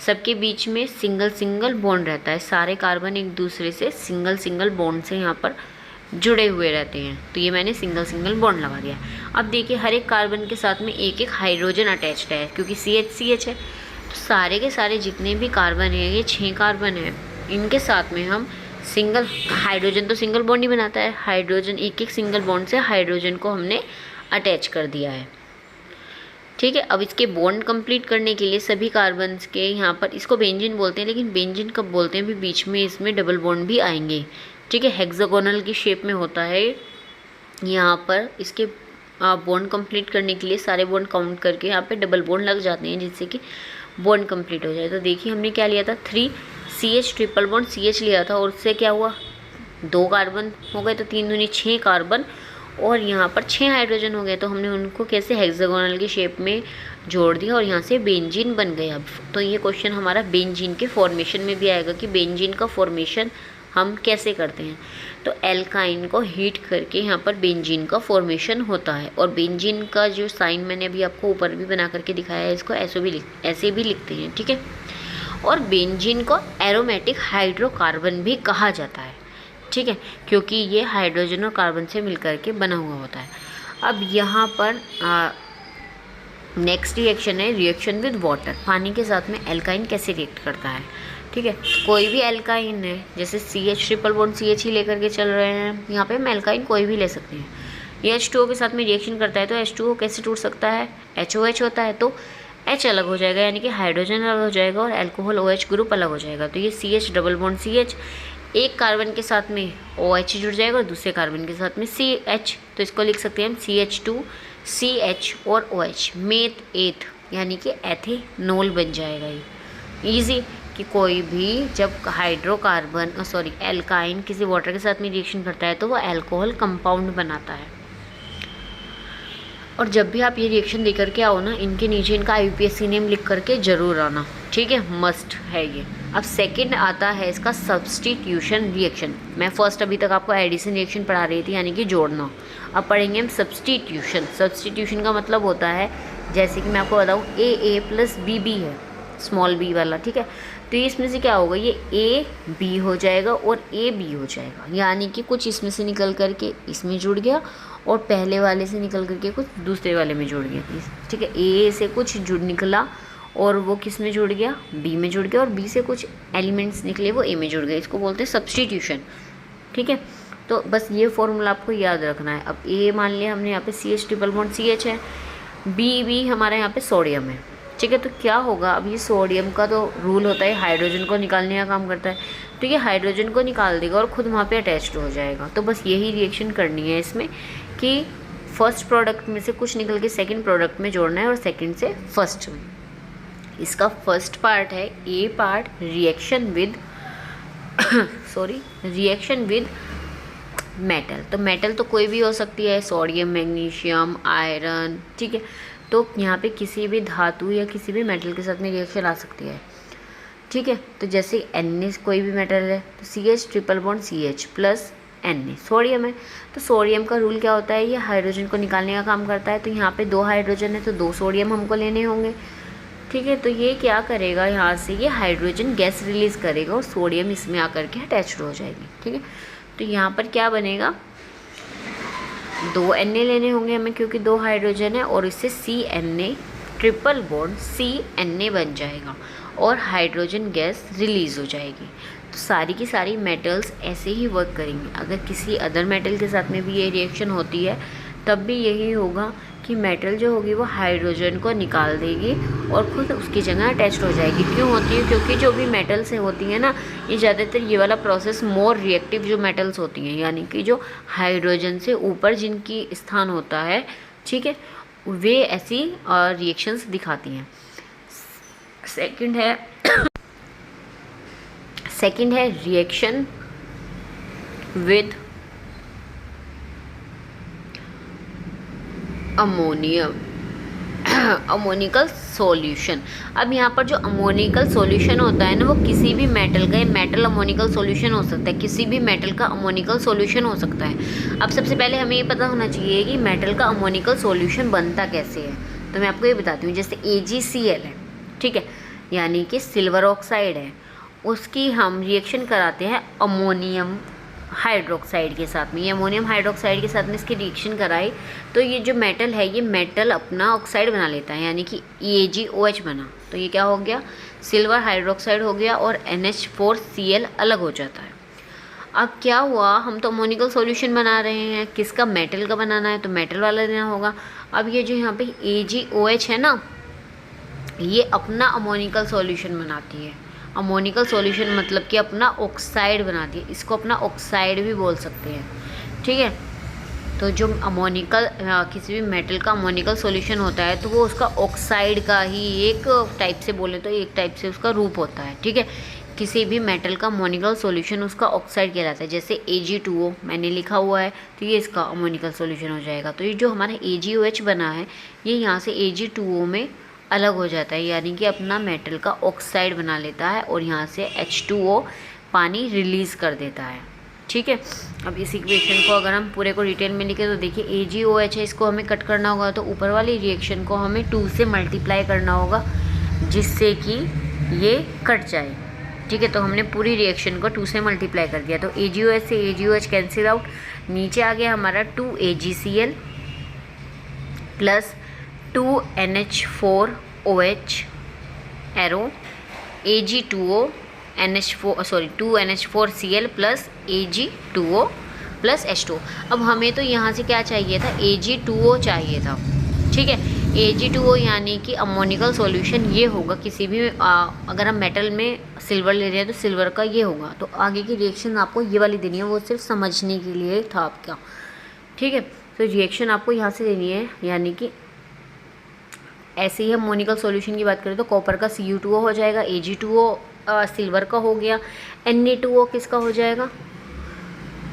सबके बीच में सिंगल बॉन्ड रहता है, सारे कार्बन एक दूसरे से सिंगल बॉन्ड से यहाँ पर जुड़े हुए रहते हैं, तो ये मैंने सिंगल बॉन्ड लगा दिया। अब देखिए हर एक कार्बन के साथ में एक हाइड्रोजन अटैच्ड है, क्योंकि CH है, तो सारे के सारे जितने भी कार्बन है, ये 6 कार्बन है, इनके साथ में हम हाइड्रोजन तो सिंगल बॉन्ड ही बनाता है, हाइड्रोजन एक सिंगल बॉन्ड से हाइड्रोजन को हमने अटैच कर दिया है। ठीक है, अब इसके बॉन्ड कंप्लीट करने के लिए सभी कार्बन्स के यहाँ पर, इसको बेंजीन बोलते हैं, लेकिन बेंजीन कब बोलते हैं, भी बीच में इसमें डबल बॉन्ड भी आएंगे। ठीक है, हेक्सागोनल की शेप में होता है यहाँ पर। इसके बॉन्ड कंप्लीट करने के लिए सारे बॉन्ड काउंट करके यहाँ पे डबल बॉन्ड लग जाते हैं, जिससे कि बॉन्ड कंप्लीट हो जाए। तो देखिए हमने क्या लिया था, 3 CH ट्रिपल बॉन्ड CH लिया था, और उससे क्या हुआ, 2 कार्बन हो गए, तो 3 दूनी 6 कार्बन, और यहाँ पर 6 हाइड्रोजन हो गए, तो हमने उनको कैसे हेक्सागोनल की शेप में जोड़ दिया और यहाँ से बेंजीन बन गया। तो ये क्वेश्चन हमारा बेंजीन के फॉर्मेशन में भी आएगा कि बेंजीन का फॉर्मेशन हम कैसे करते हैं। तो एल्काइन को हीट करके यहाँ पर बेंजीन का फॉर्मेशन होता है, और बेंजीन का जो साइन मैंने अभी आपको ऊपर भी बना करके दिखाया है, इसको ऐसे भी लिखते हैं। ठीक है, और बेंजीन को एरोमेटिक हाइड्रोकार्बन भी कहा जाता है। ठीक है, क्योंकि ये हाइड्रोजन और कार्बन से मिलकर के बना हुआ होता है। अब यहाँ पर नेक्स्ट रिएक्शन है रिएक्शन विद वाटर। पानी के साथ में एल्काइन कैसे रिएक्ट करता है। ठीक है, कोई भी एल्काइन है, जैसे CH ट्रिपल बॉन्ड CH ही लेकर के चल रहे हैं, यहाँ पे हम एल्काइन कोई भी ले सकते हैं। ये H2O के साथ में रिएक्शन करता है, तो H2O कैसे टूट सकता है, HOH होता है, तो H अलग हो जाएगा, यानी कि हाइड्रोजन अलग हो जाएगा और अल्कोहल OH ग्रुप अलग हो जाएगा। तो ये CH डबल बॉन्ड CH, एक कार्बन के साथ में OH जुड़ जाएगा और दूसरे कार्बन के साथ में CH, तो इसको लिख सकते हैं हम CH2 CH और OH, मेथ एथ यानी कि एथेनॉल बन जाएगा। ये ईजी कि कोई भी जब हाइड्रोकार्बन एल्काइन किसी वाटर के साथ में रिएक्शन करता है तो वो अल्कोहल कंपाउंड बनाता है। और जब भी आप ये रिएक्शन दे करके आओ ना, इनके नीचे इनका IUPAC नेम लिख करके ज़रूर आना। ठीक है, मस्ट है ये। अब सेकंड आता है इसका सब्स्टिट्यूशन रिएक्शन। मैं फर्स्ट अभी तक आपको एडिशन रिएक्शन पढ़ा रही थी, यानी कि जोड़ना। अब पढ़ेंगे हम सब्स्टिट्यूशन। सब्स्टिट्यूशन का मतलब होता है, जैसे कि मैं आपको बताऊँ, AA + BB है, स्मॉल b वाला। ठीक है, तो ये इसमें से क्या होगा, ये AB हो जाएगा और AB हो जाएगा, यानी कि कुछ इसमें से निकल करके इसमें जुड़ गया और पहले वाले से निकल करके कुछ दूसरे वाले में जुड़ गया। ठीक है, A से कुछ जुड़ निकला और वो किस में जुड़ गया, B में जुड़ गया, और B से कुछ एलिमेंट्स निकले वो A में जुड़ गए। इसको बोलते हैं सब्स्टिट्यूशन। ठीक है, तो बस ये फॉर्मूला आपको याद रखना है। अब A मान लिया हमने, यहाँ पे CH ट्रिपल बॉन्ड CH है, B हमारे यहाँ पे सोडियम है। ठीक है, तो क्या होगा, अब ये सोडियम का तो रूल होता है हाइड्रोजन को निकालने का काम करता है, तो ये हाइड्रोजन को निकाल देगा और खुद वहाँ पे अटैच्ड हो जाएगा। तो बस यही रिएक्शन करनी है इसमें कि फर्स्ट प्रोडक्ट में से कुछ निकल के सेकंड प्रोडक्ट में जोड़ना है और सेकंड से फर्स्ट में। इसका फर्स्ट पार्ट है A part, reaction with metal. तो मेटल तो कोई भी हो सकती है, सोडियम, मैग्नीशियम, आयरन। ठीक है, तो यहाँ पे किसी भी धातु या किसी भी मेटल के साथ में रिएक्शन आ सकती है। ठीक है। तो जैसे Na कोई भी मेटल है तो CH triple bond CH plus Na sodium है। तो सोडियम का रूल क्या होता है, ये हाइड्रोजन को निकालने का काम करता है। तो यहाँ पे 2 हाइड्रोजन है तो 2 सोडियम हमको लेने होंगे। ठीक है, तो ये क्या करेगा, यहाँ से ये हाइड्रोजन गैस रिलीज़ करेगा और सोडियम इसमें आकर के अटैच्ड हो जाएगी। ठीक है, तो यहाँ पर क्या बनेगा, 2 Na लेने होंगे हमें क्योंकि 2 हाइड्रोजन है और इससे CNA ट्रिपल बॉन्ड CNA बन जाएगा और हाइड्रोजन गैस रिलीज़ हो जाएगी। तो सारी की सारी मेटल्स ऐसे ही वर्क करेंगी। अगर किसी अदर मेटल के साथ में भी ये रिएक्शन होती है तब भी यही होगा कि मेटल जो होगी वो हाइड्रोजन को निकाल देगी और खुद उसकी जगह अटैच्ड हो जाएगी। क्यों होती है, क्योंकि जो भी मेटल्स से होती हैं ना, ये ज़्यादातर ये वाला प्रोसेस मोर रिएक्टिव जो मेटल्स होती हैं, यानी कि जो हाइड्रोजन से ऊपर जिनकी स्थान होता है, ठीक है, वे ऐसी रिएक्शंस दिखाती हैं। सेकंड है reaction with ammonium ammoniacal solution. अब यहाँ पर जो अमोनिकल सॉल्यूशन होता है ना, वो किसी भी मेटल का, मेटल अमोनिकल सॉल्यूशन हो सकता है, किसी भी मेटल का अमोनिकल सॉल्यूशन हो सकता है। अब सबसे पहले हमें ये पता होना चाहिए कि मेटल का अमोनिकल सॉल्यूशन बनता कैसे है। तो मैं आपको ये बताती हूँ, जैसे AgCl है, ठीक है, यानी कि सिल्वर ऑक्साइड है, उसकी हम रिएक्शन कराते हैं अमोनियम हाइड्रोक्साइड के साथ में। ये अमोनियम हाइड्रोक्साइड के साथ में इसकी रिएक्शन कराई तो ये जो मेटल है, ये मेटल अपना ऑक्साइड बना लेता है, यानी कि AgOH बना। तो ये क्या हो गया, सिल्वर हाइड्रोक्साइड हो गया और NH4Cl अलग हो जाता है। अब क्या हुआ, हम तो अमोनिकल सॉल्यूशन बना रहे हैं, किसका, मेटल का बनाना है, तो मेटल वाला देना होगा। अब ये जो यहाँ पे AgOH है ना, ये अपना अमोनिकल सॉल्यूशन बनाती है। अमोनिकल सॉल्यूशन मतलब कि अपना ऑक्साइड बनाती है, इसको अपना ऑक्साइड भी बोल सकते हैं। ठीक है, तो जो अमोनिकल किसी भी मेटल का अमोनिकल सॉल्यूशन होता है तो वो उसका ऑक्साइड का ही एक टाइप से बोले तो एक टाइप से उसका रूप होता है। ठीक है, किसी भी मेटल का अमोनिकल सॉल्यूशन उसका ऑक्साइड कहलाता है। जैसे Ag2O मैंने लिखा हुआ है तो ये इसका अमोनिकल सॉल्यूशन हो जाएगा। तो ये जो हमारा AgOH बना है ये यहाँ से Ag2O में अलग हो जाता है, यानी कि अपना मेटल का ऑक्साइड बना लेता है और यहाँ से H2O पानी रिलीज़ कर देता है। ठीक है, अब इस इक्वेशन को अगर हम पूरे को डिटेल में लिखें तो देखिए AgOH है, इसको हमें कट करना होगा तो ऊपर वाली रिएक्शन को हमें 2 से मल्टीप्लाई करना होगा जिससे कि ये कट जाए। ठीक है, तो हमने पूरी रिएक्शन को 2 से मल्टीप्लाई कर दिया तो AgOH से AgOH कैंसिल आउट, नीचे आ गया हमारा 2AgCl plus 2NH4OH arrow Ag2O 2NH4Cl plus Ag2O plus H2O। अब हमें तो यहाँ से क्या चाहिए था, Ag2O चाहिए था। ठीक है, Ag2O यानी कि अमोनिकल सॉल्यूशन ये होगा किसी भी अगर हम मेटल में सिल्वर ले रहे हैं तो सिल्वर का ये होगा। तो आगे की रिएक्शन आपको ये वाली देनी है, वो सिर्फ समझने के लिए था आपका। ठीक है, तो रिएक्शन आपको यहाँ से देनी है, यानी कि ऐसे ही हम अमोनिकल सॉल्यूशन की बात करें तो कॉपर का Cu2O हो जाएगा, Ag2O सिल्वर का हो गया, Na2O किसका हो जाएगा,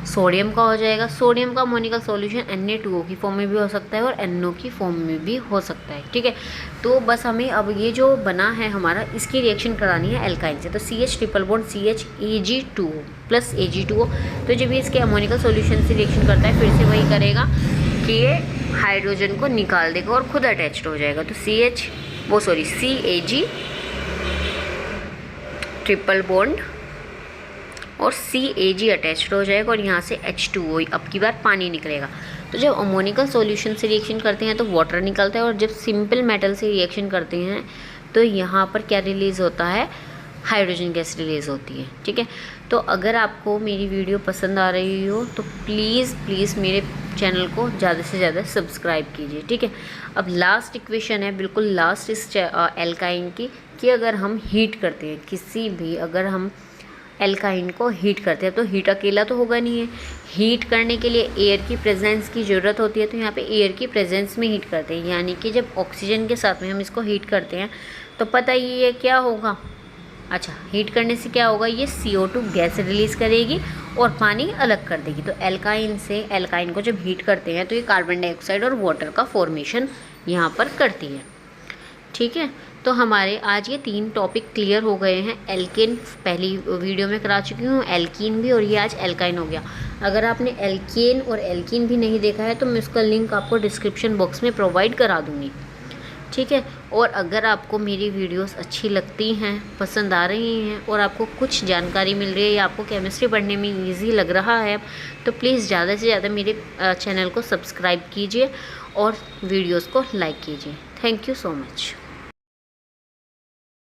सोडियम का हो जाएगा। सोडियम का अमोनिकल सॉल्यूशन Na2O की फॉर्म में भी हो सकता है और NO की फॉर्म में भी हो सकता है। ठीक है, तो बस हमें अब ये जो बना है हमारा, इसकी रिएक्शन करानी है एल्काइन से। तो CH triple bond CH Ag2O plus Ag2O। तो जब ये इसके अमोनिकल सॉल्यूशन से रिएक्शन करता है फिर से वही करेगा कि ये हाइड्रोजन को निकाल देगा और खुद अटैच्ड हो जाएगा। तो CAG ट्रिपल बॉन्ड और CAG अटैच्ड हो जाएगा और यहाँ से H2O अब की बार पानी निकलेगा। तो जब अमोनिकल सॉल्यूशन से रिएक्शन करते हैं तो वाटर निकलता है और जब सिंपल मेटल से रिएक्शन करते हैं तो यहाँ पर क्या रिलीज़ होता है, हाइड्रोजन गैस रिलीज़ होती है। ठीक है, तो अगर आपको मेरी वीडियो पसंद आ रही हो तो प्लीज़ मेरे चैनल को ज़्यादा से ज़्यादा सब्सक्राइब कीजिए। ठीक है, अब लास्ट इक्वेशन है, बिल्कुल लास्ट इस एल्काइन की, कि अगर हम हीट करते हैं किसी भी, अगर हम एल्काइन को हीट करते हैं तो हीट अकेला तो होगा नहीं है, हीट करने के लिए एयर की प्रेजेंस की ज़रूरत होती है। तो यहाँ पे एयर की प्रेजेंस में हीट करते हैं, यानी कि जब ऑक्सीजन के साथ में हम इसको हीट करते हैं तो पता ही है क्या होगा। अच्छा, हीट करने से क्या होगा, ये CO2 गैस रिलीज़ करेगी और पानी अलग कर देगी। तो एल्काइन को जब हीट करते हैं तो ये कार्बन डाइऑक्साइड और वाटर का फॉर्मेशन यहाँ पर करती है। ठीक है, तो हमारे आज ये 3 टॉपिक क्लियर हो गए हैं। एल्केन पहली वीडियो में करा चुकी हूँ, एल्कीन भी, और ये आज एल्काइन हो गया। अगर आपने एल्केन और एल्कीन भी नहीं देखा है तो मैं उसका लिंक आपको डिस्क्रिप्शन बॉक्स में प्रोवाइड करा दूँगी, ठीक है। और अगर आपको मेरी वीडियोस अच्छी लगती हैं, पसंद आ रही हैं और आपको कुछ जानकारी मिल रही है या आपको केमिस्ट्री पढ़ने में इजी लग रहा है तो प्लीज़ ज़्यादा से ज़्यादा मेरे चैनल को सब्सक्राइब कीजिए और वीडियोस को लाइक कीजिए। Thank you so much.